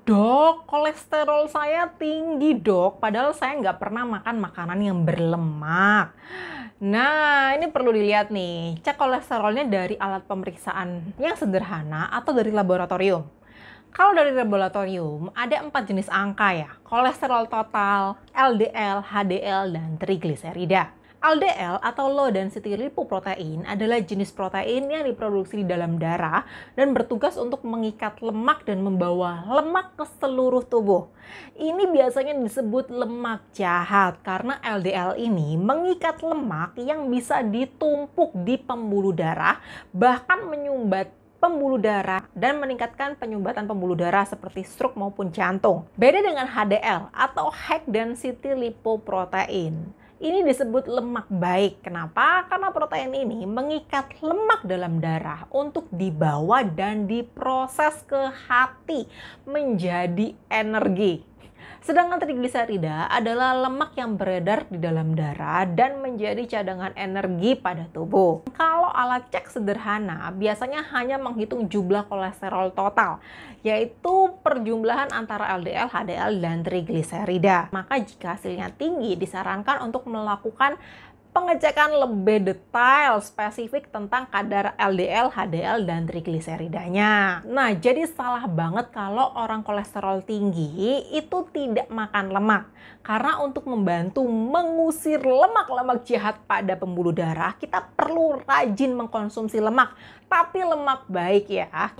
Dok, kolesterol saya tinggi dok, padahal saya nggak pernah makan makanan yang berlemak. Nah, ini perlu dilihat nih, cek kolesterolnya dari alat pemeriksaan yang sederhana atau dari laboratorium. Kalau dari laboratorium, ada 4 jenis angka ya, kolesterol total, LDL, HDL, dan trigliserida. LDL atau low density lipoprotein adalah jenis protein yang diproduksi di dalam darah dan bertugas untuk mengikat lemak dan membawa lemak ke seluruh tubuh. Ini biasanya disebut lemak jahat karena LDL ini mengikat lemak yang bisa ditumpuk di pembuluh darah, bahkan menyumbat pembuluh darah dan meningkatkan penyumbatan pembuluh darah seperti stroke maupun jantung. Beda dengan HDL atau high density lipoprotein. Ini disebut lemak baik. Kenapa? Karena protein ini mengikat lemak dalam darah untuk dibawa dan diproses ke hati menjadi energi. Sedangkan trigliserida adalah lemak yang beredar di dalam darah dan menjadi cadangan energi pada tubuh. Kalau alat cek sederhana biasanya hanya menghitung jumlah kolesterol total, yaitu perjumlahan antara LDL, HDL, dan trigliserida. Maka jika hasilnya tinggi, disarankan untuk melakukan pengecekan lebih detail spesifik tentang kadar LDL, HDL, dan trigliseridanya. Nah, jadi salah banget kalau orang kolesterol tinggi itu tidak makan lemak. Karena untuk membantu mengusir lemak-lemak jahat pada pembuluh darah, kita perlu rajin mengkonsumsi lemak. Tapi lemak baik ya.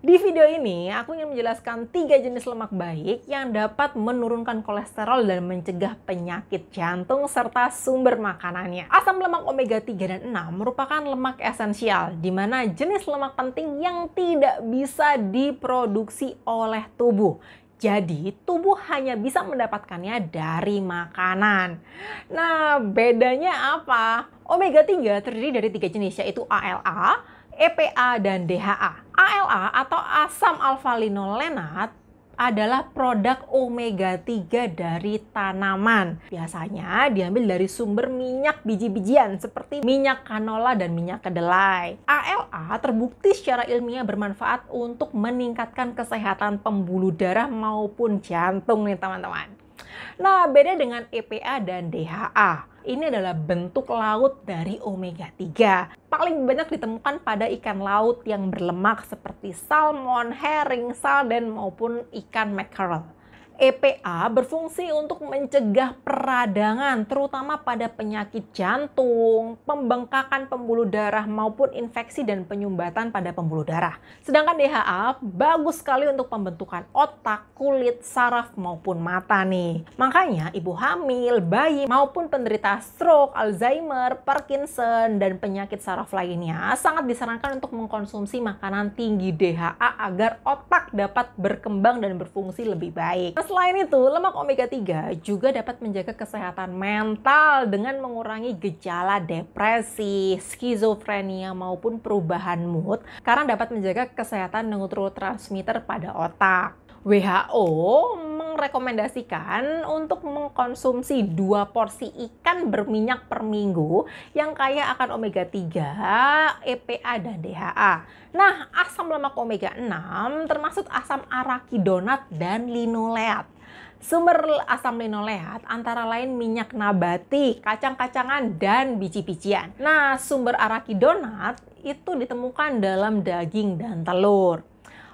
Di video ini, aku ingin menjelaskan 3 jenis lemak baik yang dapat menurunkan kolesterol dan mencegah penyakit jantung serta sumber makanannya. Asam lemak omega 3 dan 6 merupakan lemak esensial, di mana jenis lemak penting yang tidak bisa diproduksi oleh tubuh. Jadi, tubuh hanya bisa mendapatkannya dari makanan. Nah, bedanya apa? Omega 3 terdiri dari 3 jenis, yaitu ALA, EPA, dan DHA. ALA atau asam alfa-linolenat adalah produk omega 3 dari tanaman. Biasanya diambil dari sumber minyak biji-bijian seperti minyak canola dan minyak kedelai. ALA terbukti secara ilmiah bermanfaat untuk meningkatkan kesehatan pembuluh darah maupun jantung nih teman-teman. Nah, beda dengan EPA dan DHA. Ini adalah bentuk laut dari omega 3. Paling banyak ditemukan pada ikan laut yang berlemak seperti salmon, herring, sarden, maupun ikan mackerel. EPA berfungsi untuk mencegah peradangan terutama pada penyakit jantung, pembengkakan pembuluh darah maupun infeksi dan penyumbatan pada pembuluh darah. Sedangkan DHA bagus sekali untuk pembentukan otak, kulit, saraf maupun mata nih. Makanya ibu hamil, bayi maupun penderita stroke, Alzheimer, Parkinson dan penyakit saraf lainnya sangat disarankan untuk mengkonsumsi makanan tinggi DHA agar otak dapat berkembang dan berfungsi lebih baik. Selain itu, lemak omega 3 juga dapat menjaga kesehatan mental dengan mengurangi gejala depresi, skizofrenia maupun perubahan mood karena dapat menjaga kesehatan neurotransmitter pada otak. WHO merekomendasikan untuk mengkonsumsi 2 porsi ikan berminyak per minggu yang kaya akan omega 3, EPA, dan DHA. Nah, asam lemak omega 6 termasuk asam arakidonat dan linoleat. Sumber asam linoleat antara lain minyak nabati, kacang-kacangan, dan biji-bijian. Nah, sumber arakidonat itu ditemukan dalam daging dan telur.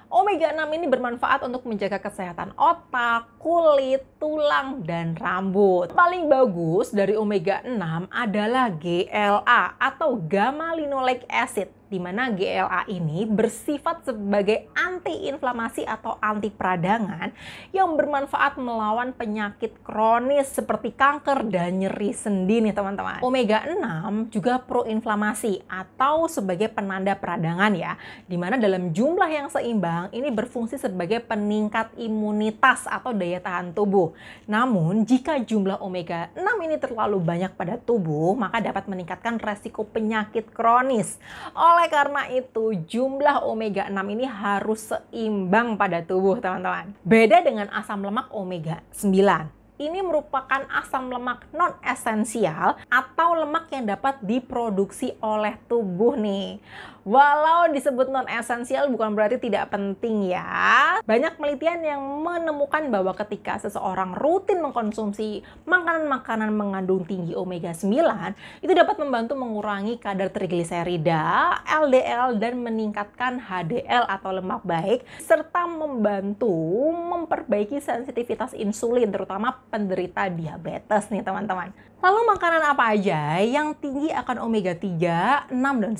Omega 6 ini bermanfaat untuk menjaga kesehatan otak, kulit, tulang, dan rambut. Paling bagus dari omega 6 adalah GLA atau gamma linoleic acid, di mana GLA ini bersifat sebagai antiinflamasi atau anti peradangan yang bermanfaat melawan penyakit kronis seperti kanker dan nyeri sendi nih teman-teman. Omega 6 juga proinflamasi atau sebagai penanda peradangan ya, di mana dalam jumlah yang seimbang ini berfungsi sebagai peningkat imunitas atau daya tahan tubuh. Namun jika jumlah omega 6 ini terlalu banyak pada tubuh, maka dapat meningkatkan resiko penyakit kronis. Oleh karena itu, jumlah omega 6 ini harus seimbang pada tubuh, teman-teman. Beda dengan asam lemak omega 9. ini merupakan asam lemak non-esensial atau lemak yang dapat diproduksi oleh tubuh nih. Walau disebut non-esensial bukan berarti tidak penting ya. Banyak penelitian yang menemukan bahwa ketika seseorang rutin mengkonsumsi makanan-makanan mengandung tinggi omega 9, itu dapat membantu mengurangi kadar trigliserida, LDL, dan meningkatkan HDL atau lemak baik, serta membantu memperbaiki sensitivitas insulin, terutama penderita diabetes nih teman-teman. Lalu makanan apa aja yang tinggi akan omega 3, 6, dan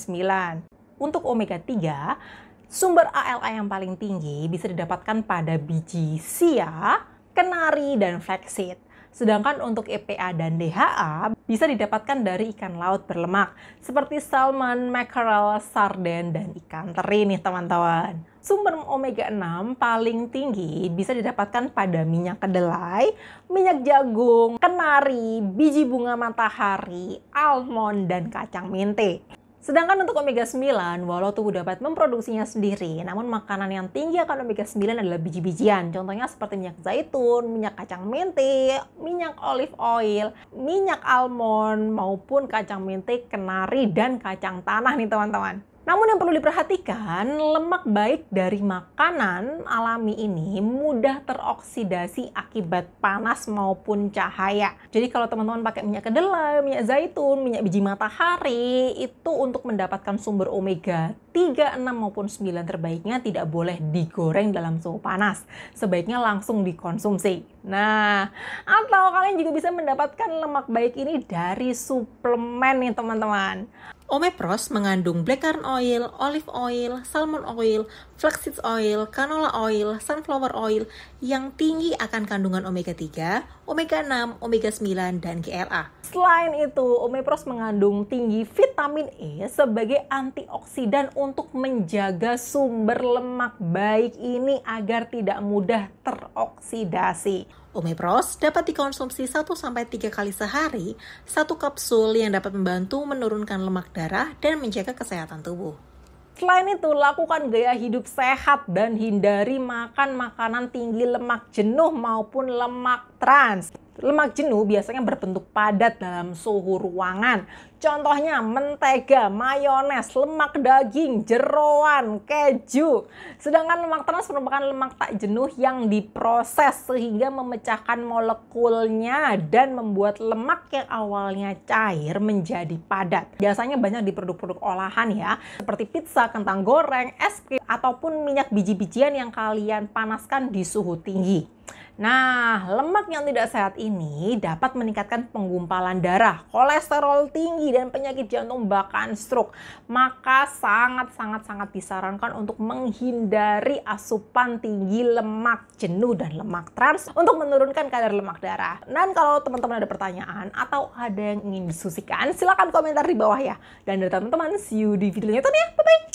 9? Untuk omega 3, sumber ALA yang paling tinggi bisa didapatkan pada biji chia, kenari, dan flaxseed. Sedangkan untuk EPA dan DHA bisa didapatkan dari ikan laut berlemak seperti salmon, mackerel, sarden, dan ikan teri nih teman-teman. Sumber omega 6 paling tinggi bisa didapatkan pada minyak kedelai, minyak jagung, kenari, biji bunga matahari, almond, dan kacang mente. Sedangkan untuk omega 9, walau tubuh dapat memproduksinya sendiri, namun makanan yang tinggi akan omega 9 adalah biji-bijian. Contohnya seperti minyak zaitun, minyak kacang mente, minyak olive oil, minyak almond, maupun kacang mente, kenari, dan kacang tanah nih teman-teman. Namun yang perlu diperhatikan, lemak baik dari makanan alami ini mudah teroksidasi akibat panas maupun cahaya. Jadi kalau teman-teman pakai minyak kedelai, minyak zaitun, minyak biji matahari, itu untuk mendapatkan sumber omega 3, 6, maupun 9 terbaiknya tidak boleh digoreng dalam suhu panas. Sebaiknya langsung dikonsumsi. Nah, atau kalian juga bisa mendapatkan lemak baik ini dari suplemen nih teman-teman. Omepros mengandung black currant oil, olive oil, salmon oil, flaxseed oil, canola oil, sunflower oil yang tinggi akan kandungan omega 3, omega 6, omega 9, dan GLA. Selain itu, Omepros mengandung tinggi vitamin E sebagai antioksidan untuk menjaga sumber lemak baik ini agar tidak mudah teroksidasi. Omepros dapat dikonsumsi 1-3 kali sehari, 1 kapsul yang dapat membantu menurunkan lemak darah dan menjaga kesehatan tubuh. Selain itu, lakukan gaya hidup sehat dan hindari makan makanan tinggi lemak jenuh maupun lemak trans. Lemak jenuh biasanya berbentuk padat dalam suhu ruangan. Contohnya mentega, mayones, lemak daging, jeroan, keju. Sedangkan lemak trans merupakan lemak tak jenuh yang diproses sehingga memecahkan molekulnya dan membuat lemak yang awalnya cair menjadi padat. Biasanya banyak di produk-produk olahan ya, seperti pizza, kentang goreng, es krim, ataupun minyak biji-bijian yang kalian panaskan di suhu tinggi. Nah, lemak yang tidak sehat ini dapat meningkatkan penggumpalan darah, kolesterol tinggi, dan penyakit jantung bahkan stroke. Maka sangat disarankan untuk menghindari asupan tinggi lemak jenuh dan lemak trans untuk menurunkan kadar lemak darah. Dan kalau teman-teman ada pertanyaan atau ada yang ingin diskusikan, silakan komentar di bawah ya. Dan dari teman-teman, see you di videonya ya. Bye-bye!